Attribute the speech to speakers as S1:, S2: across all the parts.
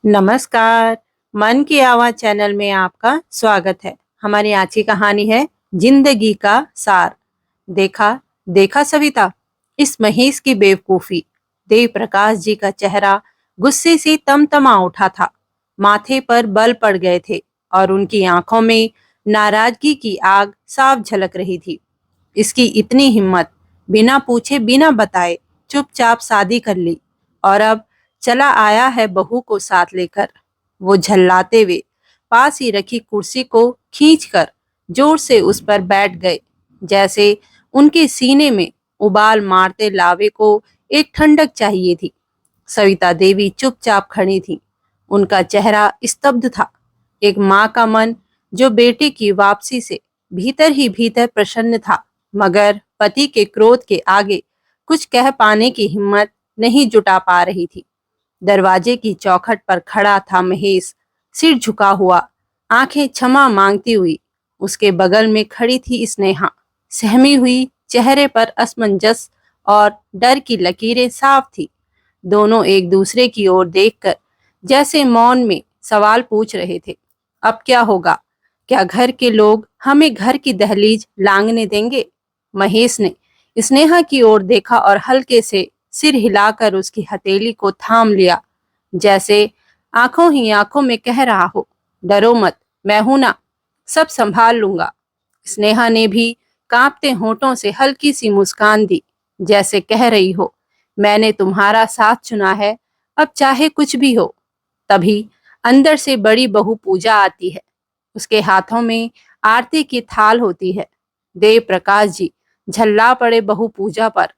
S1: नमस्कार। मन की आवाज चैनल में आपका स्वागत है। हमारी आज की कहानी है जिंदगी का सार। देखा देखा सविता, इस महेश की बेवकूफी। देव प्रकाश जी का चेहरा गुस्से से तमतमा उठा था। माथे पर बल पड़ गए थे और उनकी आंखों में नाराजगी की आग साफ झलक रही थी। इसकी इतनी हिम्मत, बिना पूछे बिना बताए चुपचाप शादी कर ली और अब चला आया है बहू को साथ लेकर। वो झल्लाते हुए पास ही रखी कुर्सी को खींचकर जोर से उस पर बैठ गए, जैसे उनके सीने में उबाल मारते लावे को एक ठंडक चाहिए थी। सविता देवी चुपचाप खड़ी थी। उनका चेहरा स्तब्ध था। एक माँ का मन जो बेटे की वापसी से भीतर ही भीतर प्रसन्न था, मगर पति के क्रोध के आगे कुछ कह पाने की हिम्मत नहीं जुटा पा रही थी। दरवाजे की चौखट पर खड़ा था महेश, सिर झुका हुआ, आंखें क्षमा मांगती हुई। उसके बगल में खड़ी थी स्नेहा, सहमी हुई, चेहरे पर असमंजस और डर की लकीरें साफ थी। दोनों एक दूसरे की ओर देखकर जैसे मौन में सवाल पूछ रहे थे। अब क्या होगा? क्या घर के लोग हमें घर की दहलीज लांघने देंगे? महेश ने स्नेहा की ओर देखा और हल्के से सिर हिलाकर उसकी हथेली को थाम लिया, जैसे आंखों ही आंखों में कह रहा हो, डरो मत, मैं हूं ना, सब संभाल लूंगा। स्नेहा ने भी कांपते होठों से हल्की सी मुस्कान दी, जैसे कह रही हो, मैंने तुम्हारा साथ चुना है, अब चाहे कुछ भी हो। तभी अंदर से बड़ी बहू पूजा आती है। उसके हाथों में आरती की थाल होती है। देव प्रकाश जी झल्ला पड़े बहू पूजा पर।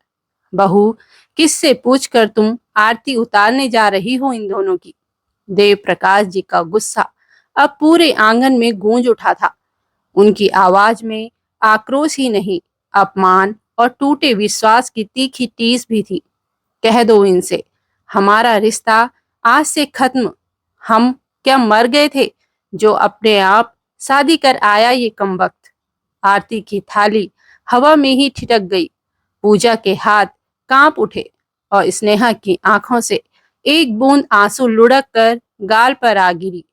S1: बहू, किससे पूछकर तुम आरती उतारने जा रही हो इन दोनों की? देव प्रकाश जी का गुस्सा अब पूरे आंगन में गूंज उठा था। उनकी आवाज में आक्रोश ही नहीं, अपमान और टूटे विश्वास की तीखी टीस भी थी। कह दो इनसे, हमारा रिश्ता आज से खत्म। हम क्या मर गए थे जो अपने आप शादी कर आया ये कमबख्त? आरती की थाली हवा में ही ठिठक गई। पूजा के हाथ कांप उठे और स्नेहा की आंखों से एक बूंद आंसू लुढ़क कर गाल पर आ गिरी।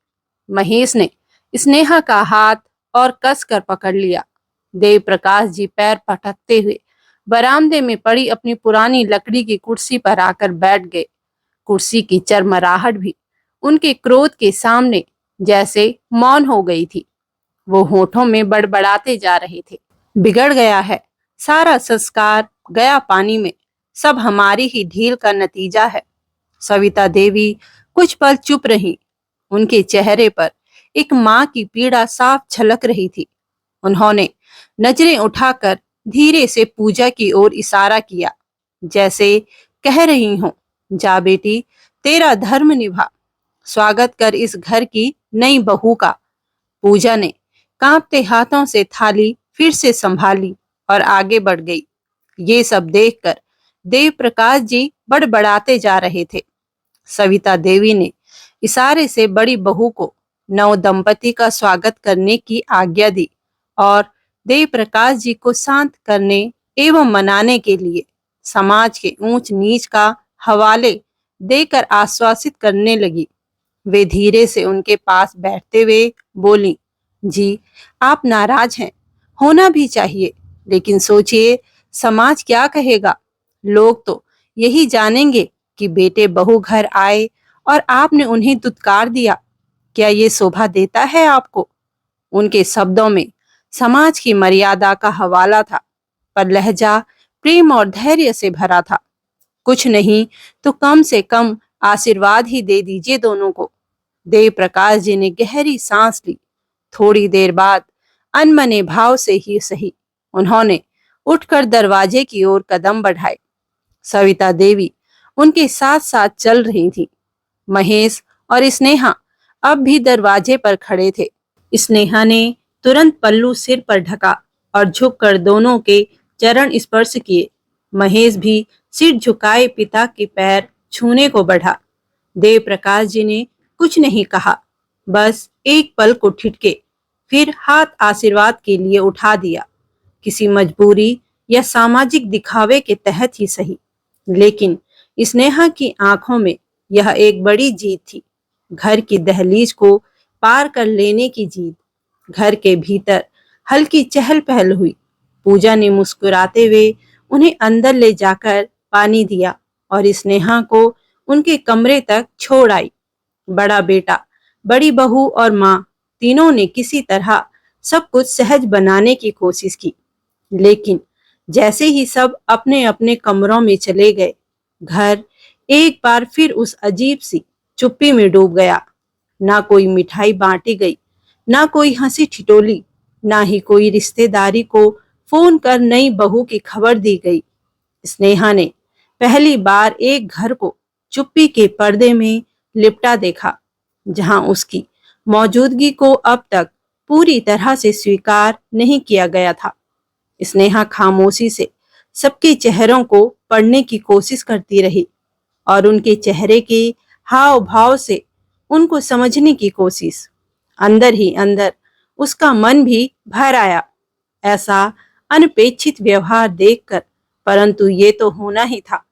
S1: महेश ने स्नेहा का हाथ और कस कर पकड़ लिया। देव प्रकाश जी पैर पटकते हुए बरामदे में पड़ी अपनी पुरानी लकड़ी की कुर्सी पर आकर बैठ गए। कुर्सी की चरमराहट भी उनके क्रोध के सामने जैसे मौन हो गई थी। वो होठों में बड़बड़ाते जा रहे थे, बिगड़ गया है, सारा संस्कार गया पानी में, सब हमारी ही ढील का नतीजा है। सविता देवी कुछ पल चुप रही। उनके चेहरे पर एक माँ की पीड़ा साफ झलक रही थी। उन्होंने नजरें उठाकर धीरे से पूजा की ओर इशारा किया, जैसे कह रही हूं, जा बेटी, तेरा धर्म निभा, स्वागत कर इस घर की नई बहू का। पूजा ने कांपते हाथों से थाली फिर से संभाली और आगे बढ़ गई। ये सब देखकर देव प्रकाश जी बड़बड़ाते जा रहे थे। सविता देवी ने इशारे से बड़ी बहू को नव दंपति का स्वागत करने की आज्ञा दी और देव प्रकाश जी को शांत करने एवं मनाने के लिए समाज के ऊंच नीच का हवाले देकर आश्वासित करने लगी। वे धीरे से उनके पास बैठते हुए बोली, जी, आप नाराज हैं, होना भी चाहिए, लेकिन सोचिए समाज क्या कहेगा? लोग तो यही जानेंगे कि बेटे बहू घर आए और आपने उन्हें दुत्कार दिया। क्या ये शोभा देता है आपको? उनके शब्दों में समाज की मर्यादा का हवाला था, पर लहजा प्रेम और धैर्य से भरा था। कुछ नहीं तो कम से कम आशीर्वाद ही दे दीजिए दोनों को। देव प्रकाश जी ने गहरी सांस ली। थोड़ी देर बाद अनमने भाव से ही सही, उन्होंने उठकर दरवाजे की ओर कदम बढ़ाए। सविता देवी उनके साथ साथ चल रही थी। महेश और स्नेहा अब भी दरवाजे पर खड़े थे। स्नेहा ने तुरंत पल्लू सिर पर ढका और झुककर दोनों के चरण स्पर्श किए। महेश भी सिर झुकाए पिता के पैर छूने को बढ़ा। देव प्रकाश जी ने कुछ नहीं कहा, बस एक पल को ठिठके, फिर हाथ आशीर्वाद के लिए उठा दिया। किसी मजबूरी या सामाजिक दिखावे के तहत ही सही, लेकिन स्नेहा की आंखों में यह एक बड़ी जीत थी। घर की दहलीज को पार कर लेने की जीत। घर के भीतर हल्की चहल पहल हुई। पूजा ने मुस्कुराते हुए उन्हें अंदर ले जाकर पानी दिया और स्नेहा को उनके कमरे तक छोड़ आई। बड़ा बेटा, बड़ी बहू और माँ तीनों ने किसी तरह सब कुछ सहज बनाने की कोशिश की, लेकिन जैसे ही सब अपने अपने कमरों में चले गए, घर एक बार फिर उस अजीब सी चुप्पी में डूब गया। ना कोई मिठाई बांटी गई, ना कोई हंसी ठिठोली, ना ही कोई रिश्तेदारी को फोन कर नई बहू की खबर दी गई। स्नेहा ने पहली बार एक घर को चुप्पी के पर्दे में लिपटा देखा, जहां उसकी मौजूदगी को अब तक पूरी तरह से स्वीकार नहीं किया गया था। स्नेहा खामोशी से सबके चेहरों को पढ़ने की कोशिश करती रही और उनके चेहरे के हाव भाव से उनको समझने की कोशिश। अंदर ही अंदर उसका मन भी भर आया, ऐसा अनपेक्षित व्यवहार देखकर। परंतु ये तो होना ही था।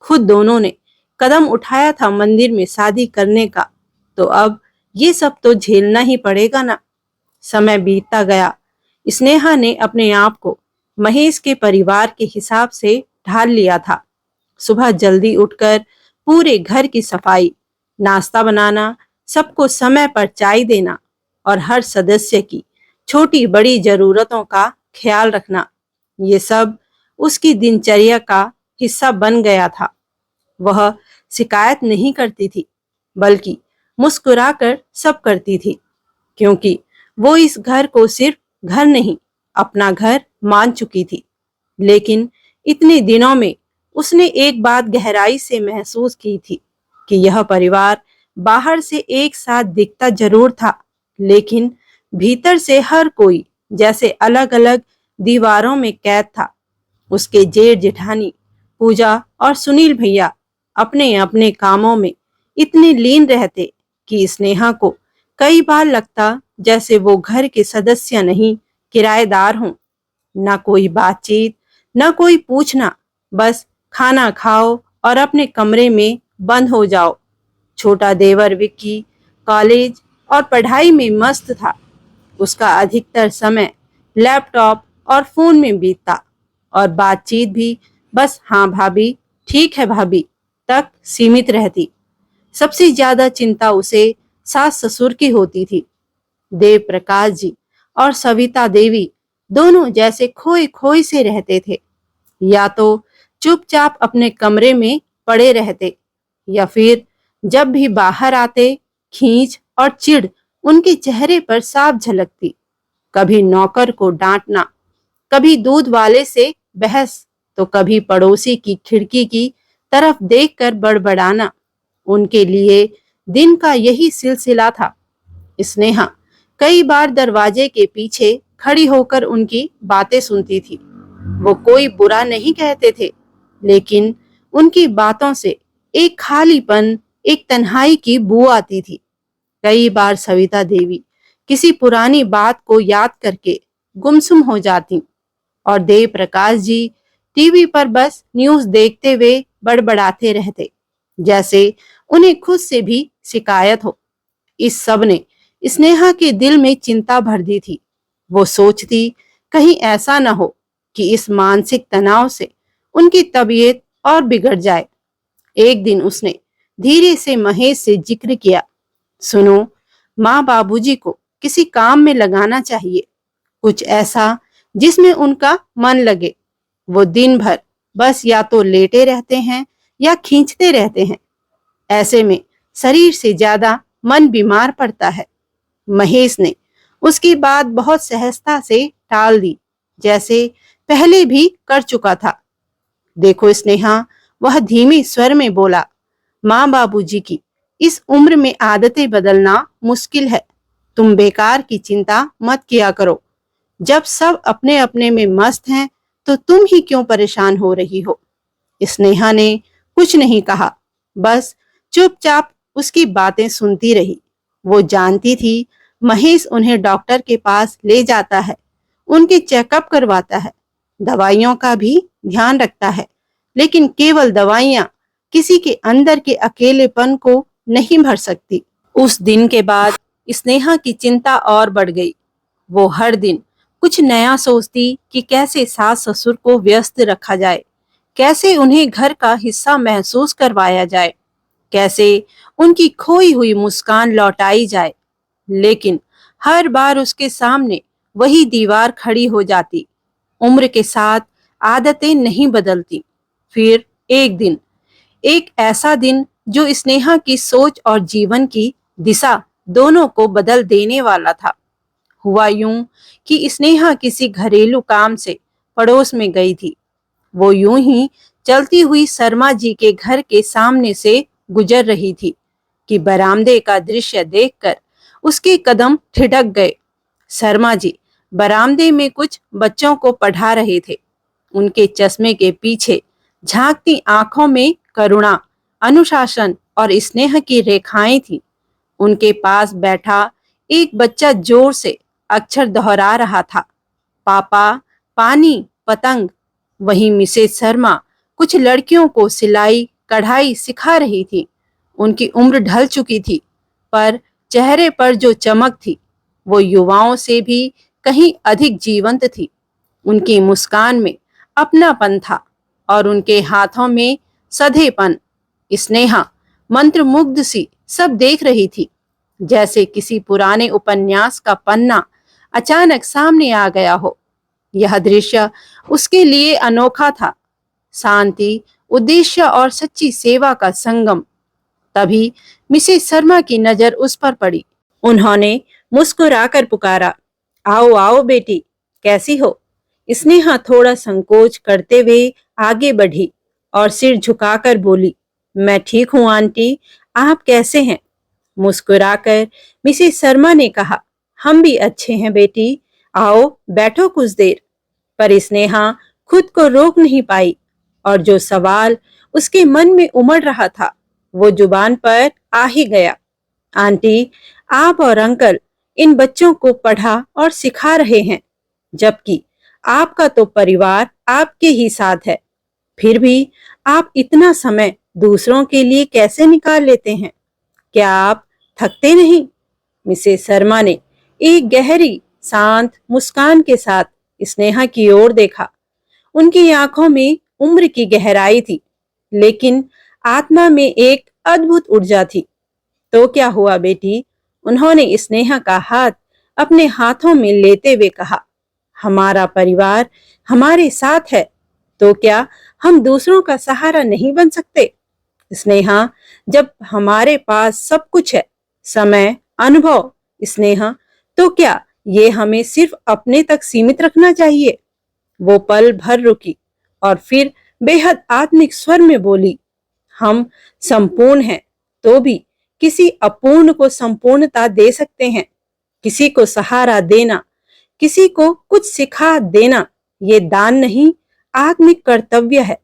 S1: खुद दोनों ने कदम उठाया था मंदिर में शादी करने का, तो अब ये सब तो झेलना ही पड़ेगा ना। समय बीतता गया। स्नेहा ने अपने आप को महेश के परिवार के हिसाब से ढाल लिया था। सुबह जल्दी उठकर पूरे घर की सफाई, नाश्ता बनाना, सबको समय पर चाय देना और हर सदस्य की छोटी बड़ी जरूरतों का ख्याल रखना, ये सब उसकी दिनचर्या का हिस्सा बन गया था। वह शिकायत नहीं करती थी, बल्कि मुस्कुराकर सब करती थी, क्योंकि वो इस घर को सिर्फ घर नहीं, अपना घर मान चुकी थी। लेकिन इतने दिनों में उसने एक बात गहराई से महसूस की थी कि यह परिवार बाहर से एक साथ दिखता जरूर था, लेकिन भीतर से हर कोई जैसे अलग अलग दीवारों में कैद था। उसके जेठ जेठानी, पूजा और सुनील भैया अपने अपने कामों में इतने लीन रहते कि स्नेहा को कई बार लगता जैसे वो घर के सदस्य नहीं, किराएदार हों। ना कोई बातचीत, ना कोई पूछना, बस खाना खाओ और अपने कमरे में बंद हो जाओ। छोटा देवर विक्की कॉलेज और पढ़ाई में मस्त था। उसका अधिकतर समय लैपटॉप और फोन में बीतता और बातचीत भी बस हाँ भाभी, ठीक है भाभी तक सीमित रहती। सबसे ज्यादा चिंता उसे सास ससुर की होती थी। देव प्रकाश जी और सविता देवी दोनों जैसे खोए खोए से रहते थे। या तो चुपचाप अपने कमरे में पड़े रहते, या फिर जब भी बाहर आते, खींच और चिढ़ उनके चेहरे पर साफ झलकती। कभी नौकर को डांटना, कभी दूध वाले से बहस, तो कभी पड़ोसी की खिड़की की तरफ देखकर बड़बड़ाना। उनके लिए दिन का यही सिलसिला था। स्नेहा कई बार दरवाजे के पीछे खड़ी होकर उनकी बातें सुनती थी। वो कोई बुरा नहीं कहते थे, लेकिन उनकी बातों से एक खालीपन, एक तन्हाई की बू आती थी। कई बार सविता देवी किसी पुरानी बात को याद करके गुमसुम हो जाती और देव प्रकाश जी टीवी पर बस न्यूज़ देखते हुए बड़बड़ाते रहते, जैसे उन्हें खुद से भी शिकायत हो। इस सब ने स्नेहा के दिल में चिंता भर दी थी। वो सोचती कहीं ऐसा न हो कि इस मानसिक तनाव से उनकी तबीयत और बिगड़ जाए। एक दिन उसने धीरे से महेश से जिक्र किया, सुनो, माँ बाबूजी को किसी काम में लगाना चाहिए, कुछ ऐसा जिसमें उनका मन लगे। वो दिन भर बस या तो लेटे रहते हैं या खींचते रहते हैं। ऐसे में शरीर से ज्यादा मन बीमार पड़ता है। महेश ने उसकी बात बहुत सहजता से टाल दी, जैसे पहले भी कर चुका था। देखो स्नेहा, वह धीमे स्वर में बोला, माँ बाबूजी की इस उम्र में आदतें बदलना मुश्किल है। तुम बेकार की चिंता मत किया करो। जब सब अपने अपने में मस्त हैं, तो तुम ही क्यों परेशान हो रही हो। स्नेहा ने कुछ नहीं कहा, बस चुपचाप उसकी बातें सुनती रही। वो जानती थी महेश उन्हें डॉक्टर के पास ले जाता है, उनके चेकअप करवाता है, दवाइयों का भी ध्यान रखता है, लेकिन केवल दवाइयां किसी के अंदर के अकेलेपन को नहीं भर सकती। उस दिन के बाद स्नेहा की चिंता और बढ़ गई। वो हर दिन कुछ नया सोचती कि कैसे सास ससुर को व्यस्त रखा जाए, कैसे उन्हें घर का हिस्सा महसूस करवाया जाए, कैसे उनकी खोई हुई मुस्कान लौटाई जाए। लेकिन हर बार उसके सामने वही दीवार खड़ी हो जाती। उम्र के साथ आदतें नहीं बदलती। फिर एक दिन, एक ऐसा दिन जो स्नेहा की सोच और जीवन की दिशा दोनों को बदल देने वाला था। हुआ यूं कि स्नेहा किसी घरेलू काम से पड़ोस में गई थी। वो यूं ही चलती हुई शर्मा जी के घर के सामने से गुजर रही थी कि बरामदे का दृश्य देखकर उसके कदम ठिठक गए। शर्मा जी बरामदे में कुछ बच्चों को पढ़ा रहे थे। उनके चश्मे के पीछे झांकती आंखों में करुणा, अनुशासन और स्नेह की रेखाएं थी। उनके पास बैठा एक बच्चा जोर से अक्षर दोहरा रहा था, पापा, पानी, पतंग। वहीं मिसेस शर्मा कुछ लड़कियों को सिलाई कढ़ाई सिखा रही थी। उनकी उम्र ढल चुकी थी, पर चेहरे पर जो चमक थी वो युवाओं से भी कहीं अधिक जीवंत थी। उनकी मुस्कान में अपनापन था और उनके हाथों में सधेपन। स्नेहा मंत्रमुग्ध सी सब देख रही थी, जैसे किसी पुराने उपन्यास का पन्ना अचानक सामने आ गया हो। यह दृश्य उसके लिए अनोखा था, शांति, उद्देश्य और सच्ची सेवा का संगम। तभी मिसेस शर्मा की नजर उस पर पड़ी। उन्होंने मुस्कुराकर पुकारा, आओ आओ बेटी, कैसी हो? स्नेहा थोड़ा संकोच करते हुए आगे बढ़ी और सिर झुकाकर बोली, मैं ठीक हूं आंटी, आप कैसे हैं? मुस्कुराकर मिसेस शर्मा ने कहा, हम भी अच्छे हैं बेटी, आओ बैठो कुछ देर। पर स्नेहा खुद को रोक नहीं पाई और जो सवाल उसके मन में उमड़ रहा था वो जुबान पर आ ही गया। आंटी, आप और अंकल इन बच्चों को पढ़ा और सिखा रहे हैं, जबकि आपका तो परिवार आपके ही साथ है। फिर भी आप इतना समय दूसरों के लिए कैसे निकाल लेते हैं? क्या आप थकते नहीं? मिसेस शर्मा ने एक गहरी शांत मुस्कान के साथ स्नेहा की ओर देखा। उनकी आंखों में उम्र की गहराई थी, लेकिन आत्मा में एक अद्भुत ऊर्जा थी। तो क्या हुआ बेटी? उन्होंने स्नेहा का हाथ अपने हाथों में लेते हुए कहा, हमारा परिवार हमारे साथ है, तो क्या हम दूसरों का सहारा नहीं बन सकते? स्नेहा, जब हमारे पास सब कुछ है, समय, अनुभव, स्नेहा, तो क्या ये हमें सिर्फ अपने तक सीमित रखना चाहिए? वो पल भर रुकी और फिर बेहद आत्मिक स्वर में बोली, हम संपूर्ण हैं, तो भी किसी अपूर्ण को संपूर्णता दे सकते हैं। किसी को सहारा देना, किसी को कुछ सिखा देना, ये दान नहीं, आत्मिक कर्तव्य है।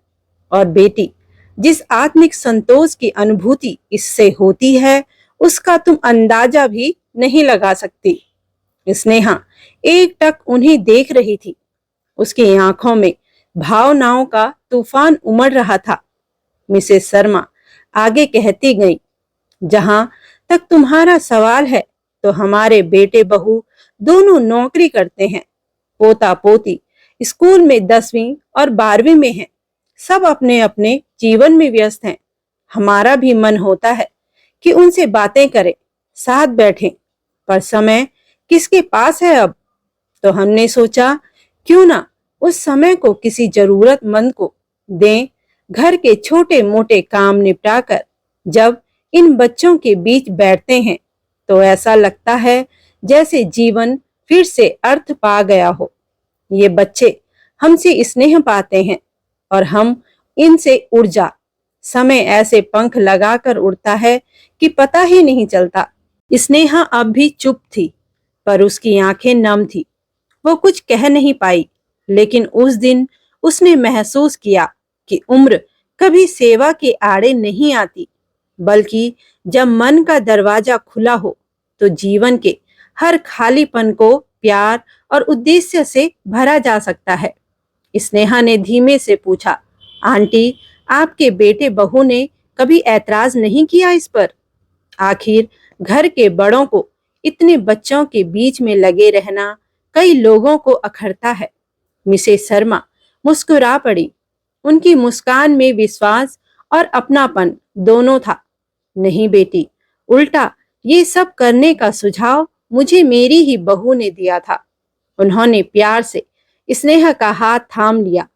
S1: और बेटी, जिस आत्मिक संतोष की अनुभूति इससे होती है, उसका तुम अंदाजा भी नहीं लगा सकती। स्नेहा एकटक उन्हें देख रही थी। उसकी आंखों में भावनाओं का तूफान उमड़ रहा था। मिसेस शर्मा आगे कहती गई, जहां तक तुम्हारा सवाल है, तो हमारे बेटे बहू दोनों नौकरी करते हैं। पोता पोती स्कूल में 10वीं और 12वीं में हैं। सब अपने अपने जीवन में व्यस्त हैं। हमारा भी मन होता है कि उनसे बातें करें, साथ बैठें, पर समय किसके पास है अब? तो हमने सोचा, क्यों ना उस समय को किसी जरूरतमंद को दें। घर के छोटे मोटे काम निपटाकर जब इन बच्चों के बीच बैठते हैं, तो ऐसा लगता है जैसे जीवन फिर से अर्थ पा गया हो। ये बच्चे हमसे स्नेह पाते हैं और हम इनसे ऊर्जा। समय ऐसे पंख लगाकर उड़ता है कि पता ही नहीं चलता। स्नेहा अब भी चुप थी, पर उसकी आंखें नम थी। वो कुछ कह नहीं पाई, लेकिन उस दिन उसने महसूस किया कि उम्र कभी सेवा के आड़े नहीं आती, बल्कि जब मन का दरवाजा खुला हो तो जीवन के हर खालीपन को प्यार और उद्देश्य से भरा जा सकता है। स्नेहा ने धीमे से पूछा, आंटी, आपके बेटे बहू ने कभी ऐतराज नहीं किया इस पर? आखिर घर के बड़ों को इतने बच्चों के बीच में लगे रहना कई लोगों को अखरता है। मिसेस शर्मा मुस्कुरा पड़ी। उनकी मुस्कान में विश्वास और अपनापन दोनों था। नहीं बेटी, उल्टा ये सब करने का सुझाव मुझे मेरी ही बहू ने दिया था। उन्होंने प्यार से स्नेहा का हाथ थाम लिया।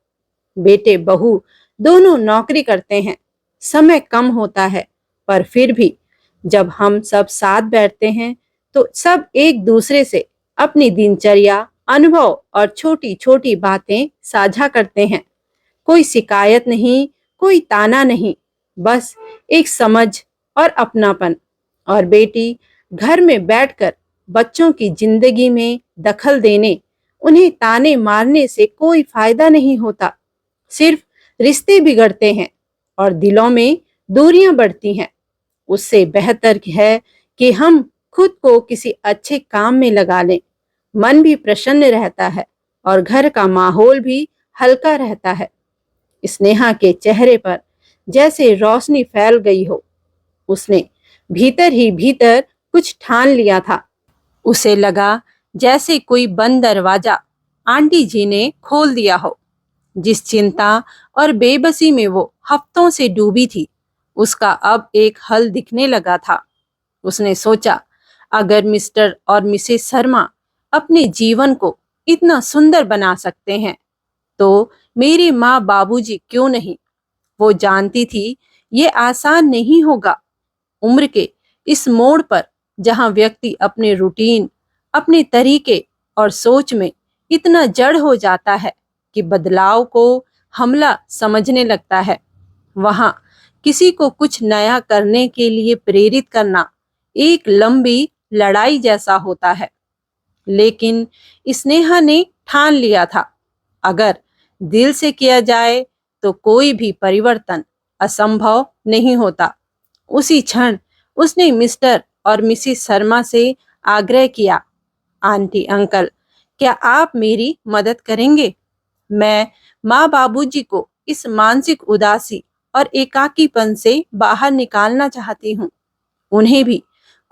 S1: बेटे बहू दोनों नौकरी करते हैं, समय कम होता है, पर फिर भी जब हम सब साथ बैठते हैं तो सब एक दूसरे से अपनी दिनचर्या, अनुभव और छोटी छोटी बातें साझा करते हैं। कोई शिकायत नहीं, कोई ताना नहीं, बस एक समझ और अपनापन। और बेटी, घर में बैठकर बच्चों की जिंदगी में दखल देने, उन्हें ताने मारने से कोई फायदा नहीं होता। सिर्फ रिश्ते बिगड़ते हैं और दिलों में दूरियां बढ़ती हैं। उससे बेहतर है कि हम खुद को किसी अच्छे काम में लगा लें। मन भी प्रसन्न रहता है और घर का माहौल भी हल्का रहता है। स्नेहा के चेहरे पर जैसे रोशनी फैल गई हो। उसने भीतर ही भीतर कुछ ठान लिया था। उसे लगा जैसे कोई बंद दरवाजा आंटी जी ने खोल दिया हो। जिस चिंता और बेबसी में वो हफ्तों से डूबी थी, उसका अब एक हल दिखने लगा था। उसने सोचा, अगर मिस्टर और मिसेस शर्मा अपने जीवन को इतना सुंदर बना सकते हैं, तो मेरी माँ बाबूजी क्यों नहीं। वो जानती थी ये आसान नहीं होगा। उम्र के इस मोड़ पर जहां व्यक्ति अपने रूटीन, अपने तरीके और सोच में इतना जड़ हो जाता है कि बदलाव को हमला समझने लगता है, वहां किसी को कुछ नया करने के लिए प्रेरित करना एक लंबी लड़ाई जैसा होता है। लेकिन स्नेहा ने ठान लिया था, अगर दिल से किया जाए तो कोई भी परिवर्तन असंभव नहीं होता। उसी क्षण उसने मिस्टर और मिसेस शर्मा से आग्रह किया, आंटी अंकल, क्या आप मेरी मदद करेंगे? मैं माँ बाबूजी को इस मानसिक उदासी और एकाकीपन से बाहर निकालना चाहती हूँ। उन्हें भी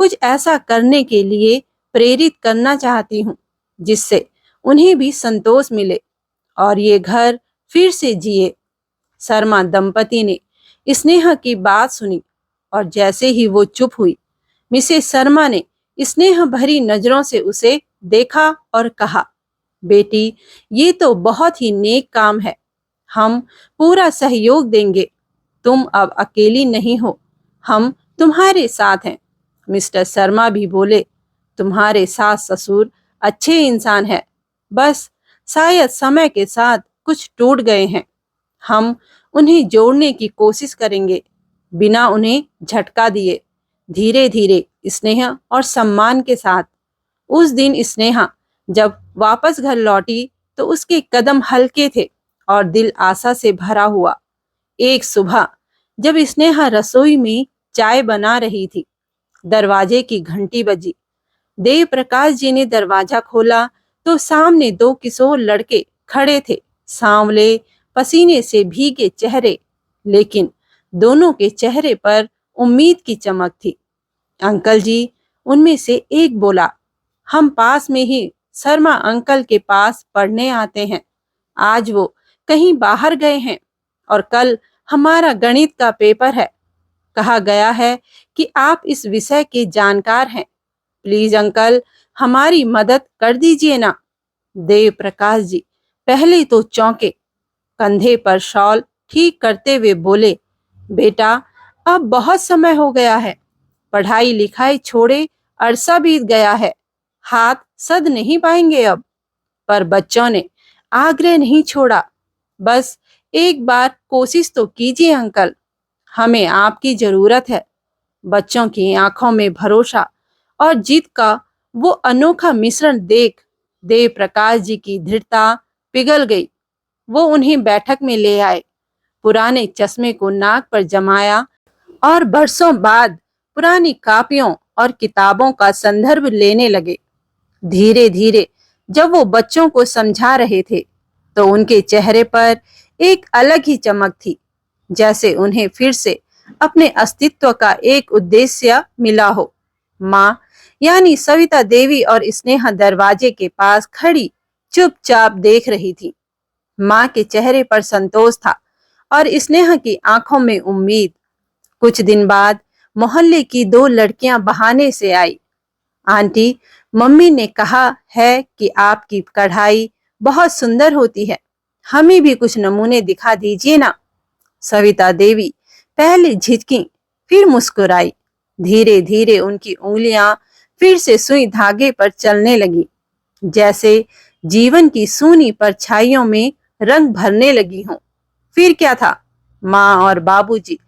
S1: कुछ ऐसा करने के लिए प्रेरित करना चाहती हूँ जिससे उन्हें भी संतोष मिले और ये घर फिर से जिए। शर्मा दंपति ने स्नेहा की बात सुनी और जैसे ही वो चुप हुई, मिसेस शर्मा ने स्नेह भरी नजरों से उसे देखा और कहा, बेटी, ये तो बहुत ही नेक काम है। हम पूरा सहयोग देंगे। तुम अब अकेली नहीं हो, हम तुम्हारे साथ हैं। मिस्टर शर्मा भी बोले, तुम्हारे सास ससुर अच्छे इंसान हैं, बस शायद समय के साथ कुछ टूट गए हैं। हम उन्हें जोड़ने की कोशिश करेंगे, बिना उन्हें झटका दिए, धीरे धीरे, स्नेह और सम्मान के साथ। उस दिन स्नेहा जब वापस घर लौटी तो उसके कदम हल्के थे और दिल आशा से भरा हुआ। एक सुबह जब स्नेहा रसोई में चाय बना रही थी, दरवाजे की घंटी बजी। देव प्रकाश जी ने दरवाजा खोला तो सामने दो किशोर लड़के खड़े थे, सांवले, पसीने से भीगे चेहरे, लेकिन दोनों के चेहरे पर उम्मीद की चमक थी। अंकल जी, उनमें से एक बोला, हम पास में ही शर्मा अंकल के पास पढ़ने आते हैं। आज वो कहीं बाहर गए हैं और कल हमारा गणित का पेपर है। कहा गया है कि आप इस विषय के जानकार हैं। प्लीज अंकल, हमारी मदद कर दीजिए ना। देव प्रकाश जी पहले तो चौंके, कंधे पर शॉल ठीक करते हुए बोले, बेटा, अब बहुत समय हो गया है। पढ़ाई लिखाई छोड़े अरसा बीत गया है, हाथ सद नहीं पाएंगे अब। पर बच्चों ने आग्रह नहीं छोड़ा। बस एक बार कोशिश तो कीजिए अंकल, हमें आपकी जरूरत है। बच्चों की आंखों में भरोसा और जीत का वो अनोखा मिश्रण देख देव प्रकाश जी की दृढ़ता पिघल गई। वो उन्हें बैठक में ले आए, पुराने चश्मे को नाक पर जमाया और बरसों बाद पुरानी कापियों और किताबों का संदर्भ लेने लगे। धीरे धीरे जब वो बच्चों को समझा रहे थे तो उनके चेहरे पर एक अलग ही चमक थी, जैसे उन्हें फिर से अपने अस्तित्व का एक उद्देश्य मिला हो। माँ यानी सविता देवी और स्नेहा दरवाजे के पास खड़ी चुपचाप देख रही थी। माँ के चेहरे पर संतोष था और स्नेहा की आंखों में उम्मीद। कुछ दिन बाद मोहल्ले की दो लड़कियां बहाने से आई। आंटी, मम्मी ने कहा है कि आपकी कढ़ाई बहुत सुंदर होती है, हमें भी कुछ नमूने दिखा दीजिए ना। सविता देवी पहले झिझकी, फिर मुस्कुराई। धीरे धीरे उनकी उंगलियां फिर से सुई धागे पर चलने लगी, जैसे जीवन की सूनी परछाइयों में रंग भरने लगी हों। फिर क्या था, माँ और बाबूजी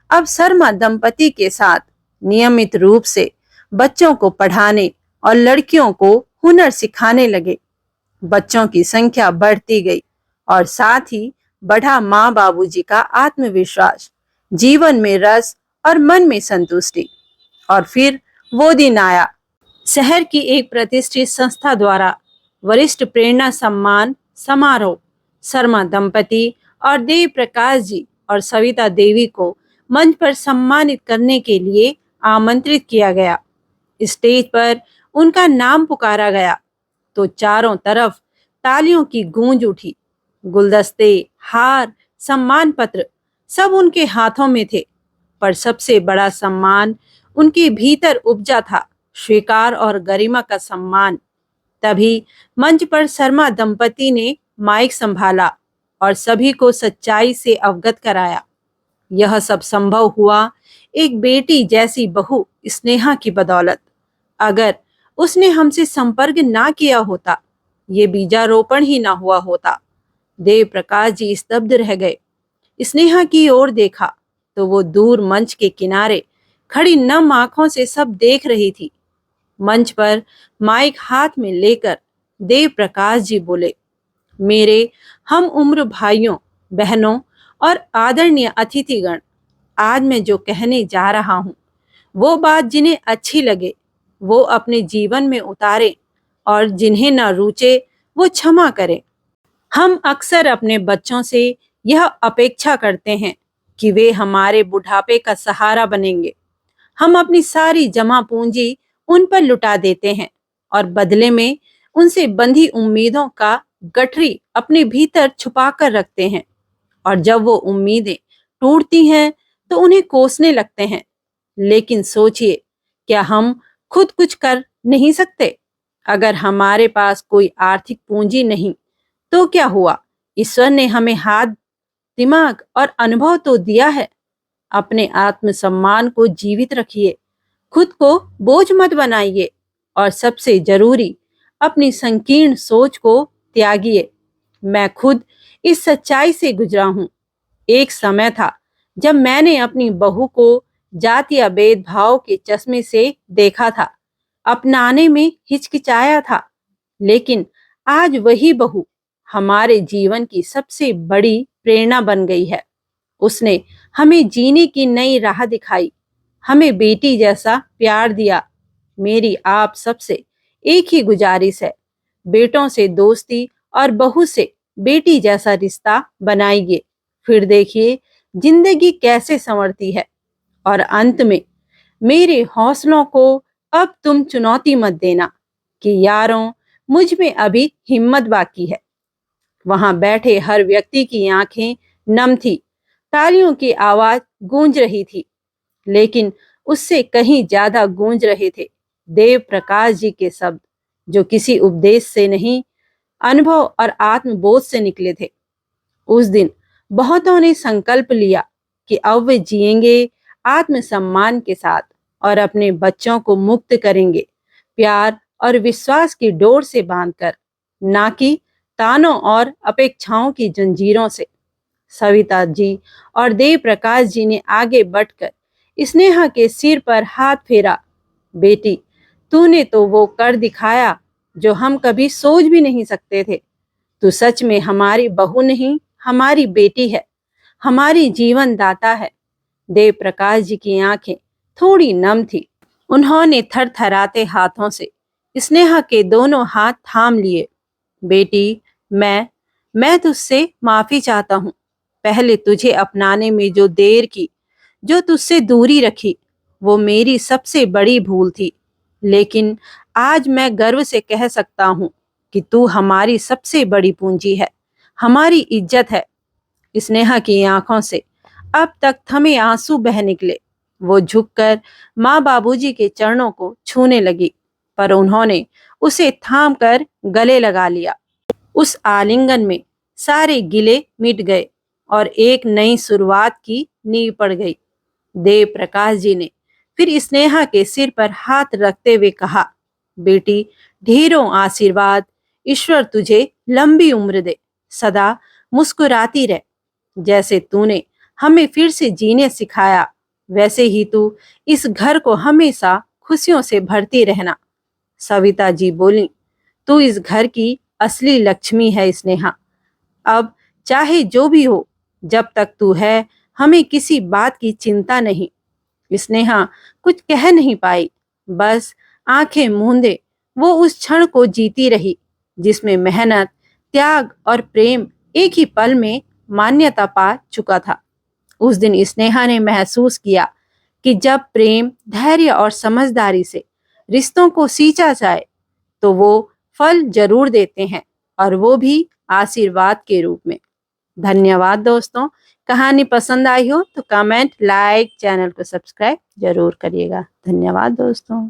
S1: अब शर्मा दंपति के साथ नियमित रूप से बच्चों को पढ़ाने और लड़कियों को हुनर सिखाने लगे। बच्चों की संख्या बढ़ती गई और साथ ही बढ़ा माँ बाबूजी का आत्मविश्वास, जीवन में रस और मन में संतुष्टि। और फिर वो दिन आया। शहर की एक प्रतिष्ठित संस्था द्वारा वरिष्ठ प्रेरणा सम्मान समारोह शर्मा दंपति और देव प्रकाश जी और सविता देवी को मंच पर सम्मानित करने के लिए आमंत्रित किया गया। स्टेज पर उनका नाम पुकारा गया तो चारों तरफ तालियों की गूंज उठी। गुलदस्ते, हार, सम्मान पत्र सब उनके हाथों में थे, पर सबसे बड़ा सम्मान उनके भीतर उपजा था, स्वीकार और गरिमा का सम्मान। तभी मंच पर शर्मा दंपति ने माइक संभाला और सभी को सच्चाई से अवगत कराया। यह सब संभव हुआ एक बेटी जैसी बहू स्नेहा की बदौलत। अगर उसने हमसे संपर्क ना किया होता, ये बीजारोपण ही ना हुआ होता। देव प्रकाश जी स्तब्ध रह गए। स्नेहा की ओर देखा तो वो दूर मंच के किनारे खड़ी नम आंखों से सब देख रही थी। मंच पर माइक हाथ में लेकर देव प्रकाश जी बोले, मेरे हम उम्र भाइयों, बहनों और आदरणीय अतिथिगण, आज मैं जो कहने जा रहा हूँ वो बात जिन्हें अच्छी लगे वो अपने जीवन में उतारे और जिन्हें न रुचे वो क्षमा करें। हम अक्सर अपने बच्चों से यह अपेक्षा करते हैं कि वे हमारे बुढ़ापे का सहारा बनेंगे। हम अपनी सारी जमा पूंजी उन पर लुटा देते हैं और बदले में उनसे बंधी उम्मीदों का गठरी अपने भीतर छुपा कर रखते हैं। और जब वो उम्मीदें टूटती हैं तो उन्हें कोसने लगते हैं। लेकिन सोचिए, क्या हम खुद कुछ कर नहीं सकते? अगर हमारे पास कोई आर्थिक पूंजी नहीं तो क्या हुआ, ईश्वर ने हमें हाथ, दिमाग और अनुभव तो दिया है। अपने आत्मसम्मान को जीवित रखिए, खुद को बोझ मत बनाइए और सबसे जरूरी अपनी संकीर्ण सोच को त्यागिए। मैं खुद इस सच्चाई से गुजरा हूं। एक समय था जब मैंने अपनी बहू को जातीय भेदभाव के चश्मे से देखा था, अपनाने में हिचकिचाया था, लेकिन आज वही बहू हमारे जीवन की सबसे बड़ी प्रेरणा बन गई है। उसने हमें जीने की नई राह दिखाई, हमें बेटी जैसा प्यार दिया। मेरी आप सबसे एक ही गुजारिश है, बेटों से दोस्ती और बहू से बेटी जैसा रिश्ता बनाइए, फिर देखिए जिंदगी कैसे संवरती है। और अंत में मेरे हौसलों को अब तुम चुनौती मत देना कि यारों, मुझ में अभी हिम्मत बाकी है। वहां बैठे हर व्यक्ति की आंखें नम थी, तालियों की आवाज गूंज रही थी, लेकिन उससे कहीं ज्यादा गूंज रहे थे देव प्रकाश जी के शब्द, जो किसी उपदेश से नहीं, अनुभव और आत्मबोध से निकले थे। उस दिन बहुतों ने संकल्प लिया कि अब वे जिएंगे आत्मसम्मान के साथ और अपने बच्चों को मुक्त करेंगे, प्यार और विश्वास की डोर से बांधकर, ना कि तानों और अपेक्षाओं की जंजीरों से। सविता जी और देव प्रकाश जी ने आगे बढ़कर स्नेहा के सिर पर हाथ फेरा। बेटी, तूने तो वो कर दिखाया जो हम कभी सोच भी नहीं सकते थे। तू सच में हमारी बहू नहीं, हमारी बेटी है, हमारी जीवन दाता है। देव प्रकाश जी की आंखें थोड़ी नम थी। उन्होंने थरथराते हाथों से स्नेहा के दोनों हाथ थाम लिए। बेटी, मैं तुझसे माफी चाहता हूँ। पहले तुझे अपनाने में जो देर की, जो तुझसे दूरी रखी, वो मेरी सबसे बड़ी भूल थी। लेकिन आज मैं गर्व से कह सकता हूँ कि तू हमारी सबसे बड़ी पूंजी है, हमारी इज्जत है। स्नेहा की आंखों से अब तक थमे आंसू बह निकले। वो झुककर माँ बाबूजी के चरणों को छूने लगी, पर उन्होंने उसे थाम कर गले लगा लिया। उस आलिंगन में सारे गिले मिट गए और एक नई शुरुआत की नींव पड़ गई। देव प्रकाश जी ने फिर स्नेहा के सिर पर हाथ रखते हुए कहा, बेटी, ढेरों आशीर्वाद, ईश्वर तुझे लंबी उम्र दे, सदा मुस्कुराती रह। जैसे तूने हमें फिर से जीने सिखाया, वैसे ही तू इस घर को हमेशा खुशियों से भरती रहना। सविता जी बोली, तू इस घर की असली लक्ष्मी है स्नेहा। अब चाहे जो भी हो, जब तक तू है हमें किसी बात की चिंता नहीं। स्नेहा कुछ कह नहीं पाई, बस आंखें मूंदे वो उस क्षण को जीती रही जिसमें मेहनत, त्याग और प्रेम एक ही पल में मान्यता पा चुका था। उस दिन स्नेहा ने महसूस किया कि जब प्रेम, धैर्य और समझदारी से रिश्तों को सींचा जाए तो वो फल जरूर देते हैं, और वो भी आशीर्वाद के रूप में। धन्यवाद दोस्तों। कहानी पसंद आई हो तो कमेंट, लाइक, चैनल को सब्सक्राइब जरूर करिएगा। धन्यवाद दोस्तों।